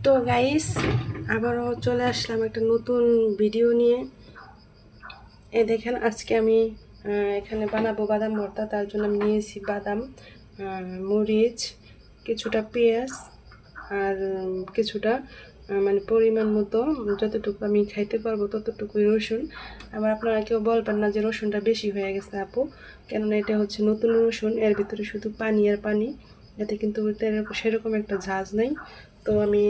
তো গাইস আবারও চলে আসলাম একটা নতুন ভিডিও নিয়ে। দেখেন আজকে আমি এখানে বানাবো বাদাম ভর্তা। তার জন্য আমি নিয়েছি বাদাম, মরিচ, কিছুটা পেঁয়াজ আর কিছুটা মানে পরিমাণ মতো যতটুকু আমি খাইতে পারবো ততটুকুই রসুন। আবার আপনারা কেউ বলবেন না যে রসুনটা বেশি হয়ে গেছে আপু, কেননা এটা হচ্ছে নতুন রসুন, এর ভিতরে শুধু পানি আর পানি, এতে কিন্তু সেরকম একটা ঝাঁজ নেই। তো আমি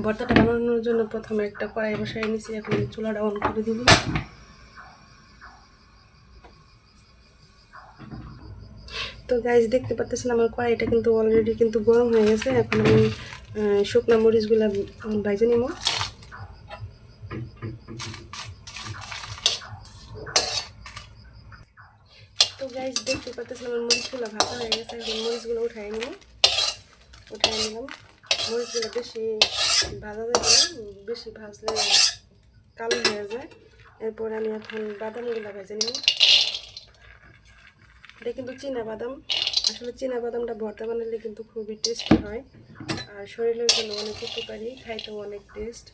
ভর্তাটা বানানোর জন্য প্রথমে একটা কড়াই বসাই নিয়েছি, এখন চুলাটা অন করে দিব। তো গাইস দেখতে পাচ্ছেন আমার কড়াইটা কিন্তু অলরেডি কিন্তু গরম হয়ে গেছে। এখন আমি শুকনো মরিচগুলো ভাজে নিব। তো গাইস দেখতে পাচ্ছেন আমার মরিচগুলো ভাজা হয়ে গেছে, এখন মরিচগুলো উঠাই নিলাম। মরিচগুলো বেশি ভাজা যাবে না, বেশি ভাজলে কালো হয়ে যায়। এরপর আমি এখন বাদামগুলো ভেজে নিব। এটা কিন্তু চীনা বাদাম, আসলে চীনা বাদামটা ভর্তা বানালে কিন্তু খুবই টেস্টি হয় আর শরীরের জন্য অনেক উপকারী, খাইতেও অনেক টেস্ট।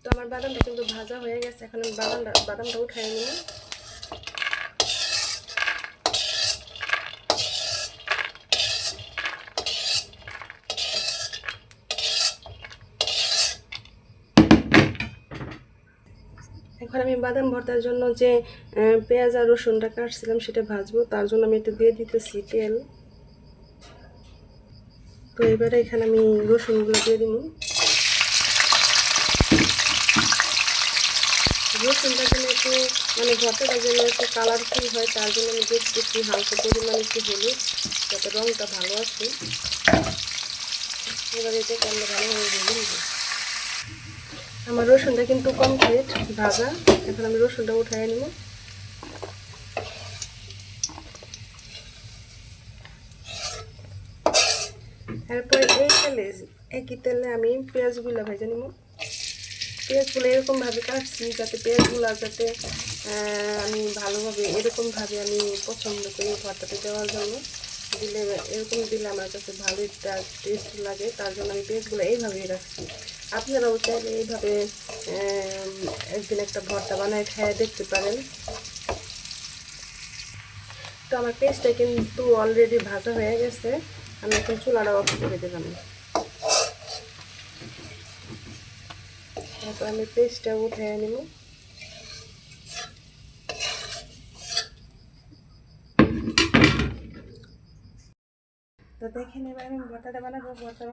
তো আমার বাদামটা কিন্তু ভাজা হয়ে গেছে, এখন আমি বাদামটা উঠাই নিব। এখন আমি বাদাম ভর্তার জন্য যে পেঁয়াজ আর রসুনটা কাটছিলাম সেটা ভাজবো, তার জন্য আমি এটা দিয়ে দিতেছি তেল। তো এবারে এখানে আমি রসুনগুলো দিয়ে দিব। রসুনটা যেন একটু মানে ভর্তাটা যেন একটু কালারফুল হয়, তার জন্য আমি দেখতেছি হালকা পরিমাণে একটু হলুদ, যাতে রঙটা ভালো আসে। এবার এটাকে আমরা ভালোভাবে ভেজে নিব। আমার রসুনটা কিন্তু কমপ্লিট ভাজা, এখন আমি রসুনটা উঠাই নিব। এরপরে একই তেলে আমি পেঁয়াজগুলো ভেজে নিব। পেঁয়াজগুলো এরকমভাবে কাটছি যাতে পেঁয়াজগুলো যাতে আমি ভালোভাবে এরকমভাবে আমি পছন্দ করি ভর্তাতে দেওয়ার জন্য। এরকম দিলে আমার কাছে ভালো একটা টেস্ট লাগে, তার জন্য আমি পেঁয়াজগুলো এইভাবেই রাখছি। আপনারাও চাইলে এইভাবে একদিন একটা ভর্তা বানায় খেয়ে দেখতে পারেন। তো আমার পেঁয়াজটা কিন্তু অলরেডি ভাজা হয়ে গেছে, আমি এখন চুলাটা অফ করে দিলাম। তারপর আমি পেস্টটা উঠে নিব। তো দেখেন এবার আমি ভর্তাটা বানাবো।